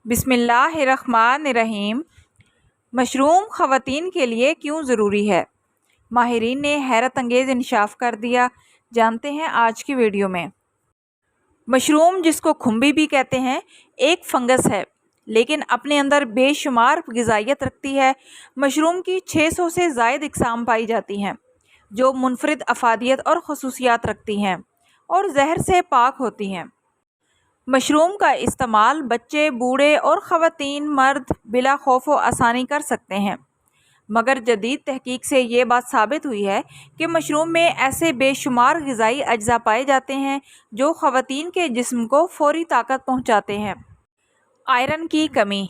बिस्मिल्लाहिर्रहमानिर्रहीम। मशरूम ख़वातीन के लिए क्यों ज़रूरी है? माहिरीन ने हैरत अंगेज़ इंकशाफ कर दिया। जानते हैं आज की वीडियो में। मशरूम, जिसको खुम्बी भी कहते हैं, एक फंगस है लेकिन अपने अंदर बेशुमार ग़िज़ाइयत रखती है। मशरूम की 600 से ज़ायद इक़साम पाई जाती हैं जो मुनफरिद अफ़ादियत और ख़ुसूसियात रखती हैं और ज़हर से पाक होती हैं। मशरूम का इस्तेमाल बच्चे, बूढ़े और ख़वातीन मर्द बिला खौफ व आसानी कर सकते हैं, मगर जदीद तहकीक से ये बात साबित हुई है कि मशरूम में ऐसे बेशुमार ग़िज़ाई अज्जा पाए जाते हैं जो ख़वातीन के जिस्म को फ़ौरी ताकत पहुँचाते हैं। आयरन की कमी।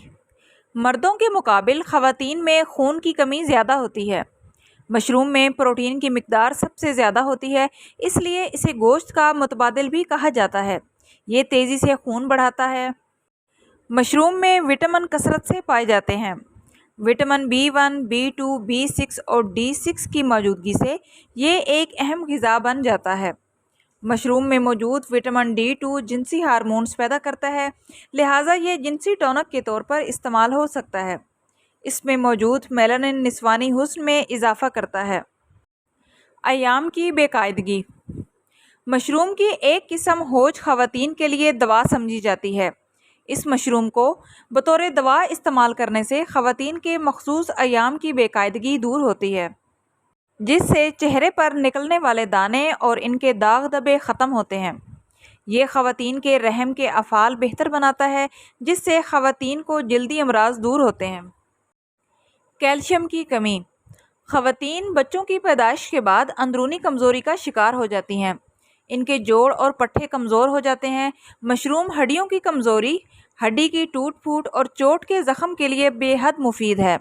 मर्दों के मुकाबिल ख़वातीन में खून की कमी ज़्यादा होती है। मशरूम में प्रोटीन की मिकदार सबसे ज़्यादा होती है, इसलिए इसे गोश्त का मुतबादिल भी कहा जाता है। ये तेज़ी से खून बढ़ाता है। मशरूम में विटामिन कसरत से पाए जाते हैं। विटामिन B1, B2, B6 और D6 की मौजूदगी से ये एक अहम ग़िज़ा बन जाता है। मशरूम में मौजूद विटामिन D2 जिनसी हार्मोन्स पैदा करता है, लिहाजा ये जिनसी टॉनिक के तौर पर इस्तेमाल हो सकता है। इसमें मौजूद मेलानिन निस्वानी हुस्न में इजाफ़ा करता है। अय्याम की बेकायदगी। मशरूम की एक किस्म होज ख़वातीन के लिए दवा समझी जाती है। इस मशरूम को बतौर दवा इस्तेमाल करने से ख़वातीन के मखसूस अय्याम की बेकायदगी दूर होती है, जिससे चेहरे पर निकलने वाले दाने और इनके दाग धब्बे ख़त्म होते हैं। ये ख़वातीन के रहम के अफ़ाल बेहतर बनाता है, जिससे ख़वातीन को जल्दी अमराज दूर होते हैं। कैल्शियम की कमी। ख़वातीन बच्चों की पैदाइश के बाद अंदरूनी कमज़ोरी का शिकार हो जाती हैं। इनके जोड़ और पट्टे कमज़ोर हो जाते हैं। मशरूम हड्डियों की कमज़ोरी, हड्डी की टूट फूट और चोट के ज़ख़म के लिए बेहद मुफीद है।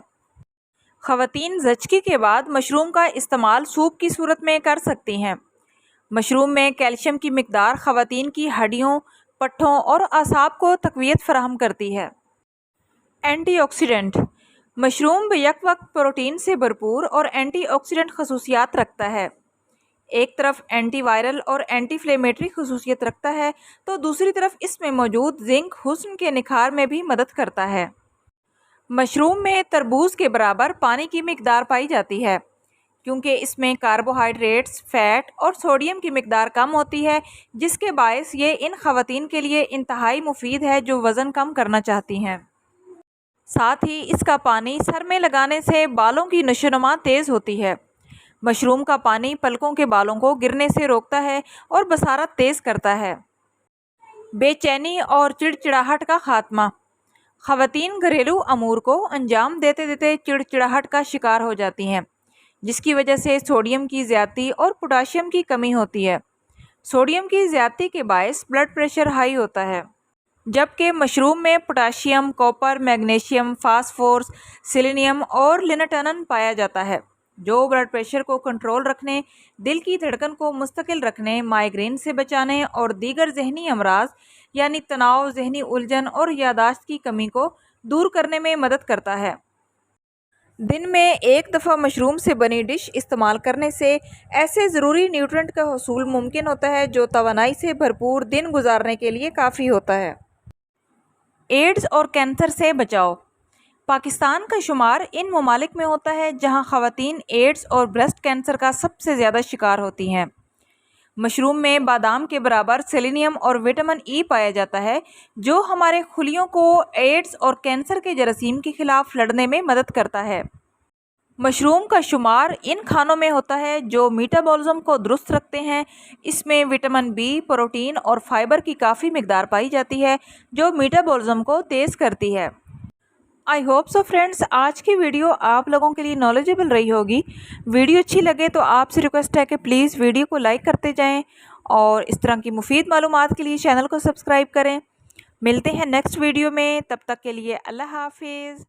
ख़वातीन ज़चकी के बाद मशरूम का इस्तेमाल सूप की सूरत में कर सकती हैं। मशरूम में कैल्शियम की मिकदार ख़वातीन की हड्डियों, पट्ठों और आसाब को तक़वियत फ़राहम करती है। एंटीऑक्सीडेंट। मशरूम बेयकवक्त प्रोटीन से भरपूर और एंटीऑक्सीडेंट खसूसियात रखता है। एक तरफ एंटी वायरल और एंटी फ्लेमेटरी खसूसियत रखता है, तो दूसरी तरफ इसमें मौजूद जिंक हुस्न के निखार में भी मदद करता है। मशरूम में तरबूज के बराबर पानी की मिकदार पाई जाती है, क्योंकि इसमें कार्बोहाइड्रेट्स, फ़ैट और सोडियम की मिकदार कम होती है, जिसके बायस ये इन ख़वातीन के लिए इंतहाई मुफीद है जो वज़न कम करना चाहती हैं। साथ ही इसका पानी सर में लगाने से बालों की नशोनुमा तेज़ होती है। मशरूम का पानी पलकों के बालों को गिरने से रोकता है और बसारत तेज़ करता है। बेचैनी और चिड़चिड़ाहट का खात्मा। ख़वातीन घरेलू अमूर को अंजाम देते देते चिड़चिड़ाहट का शिकार हो जाती हैं, जिसकी वजह से सोडियम की ज़्यादती और पोटाशियम की कमी होती है। सोडियम की ज़्यादती के बायस ब्लड प्रेशर हाई होता है, जबकि मशरूम में potassium, copper, magnesium, phosphorus, selenium और लिनाटनन पाया जाता है, जो ब्लड प्रेशर को कंट्रोल रखने, दिल की धड़कन को मुस्तकिल रखने, माइग्रेन से बचाने और दीगर जहनी अमराज यानी तनाव, जहनी उलझन और यादाश्त की कमी को दूर करने में मदद करता है। दिन में एक दफ़ा मशरूम से बनी डिश इस्तेमाल करने से ऐसे ज़रूरी न्यूट्रिएंट का हसूल मुमकिन होता है जो तवानाई से भरपूर दिन गुजारने के लिए काफ़ी होता है। एड्स और कैंसर से बचाव। पाकिस्तान का शुमार इन ममालिक में होता है जहां ख़वातीन एड्स और ब्रेस्ट कैंसर का सबसे ज़्यादा शिकार होती हैं। मशरूम में बादाम के बराबर सेलेनियम और विटामिन E पाया जाता है, जो हमारे खुलियों को एड्स और कैंसर के जरासीम के ख़िलाफ़ लड़ने में मदद करता है। मशरूम का शुमार इन खानों में होता है जो मेटाबॉलिज्म को दुरुस्त रखते हैं। इसमें विटामिन B, प्रोटीन और फाइबर की काफ़ी मिकदार पाई जाती है, जो मेटाबॉलिज्म को तेज़ करती है। आई होप सो फ्रेंड्स, आज की वीडियो आप लोगों के लिए नॉलेजेबल रही होगी। वीडियो अच्छी लगे तो आपसे रिक्वेस्ट है कि प्लीज़ वीडियो को लाइक करते जाएं और इस तरह की मुफीद मालूमात के लिए चैनल को सब्सक्राइब करें। मिलते हैं नेक्स्ट वीडियो में, तब तक के लिए अल्लाह हाफिज़।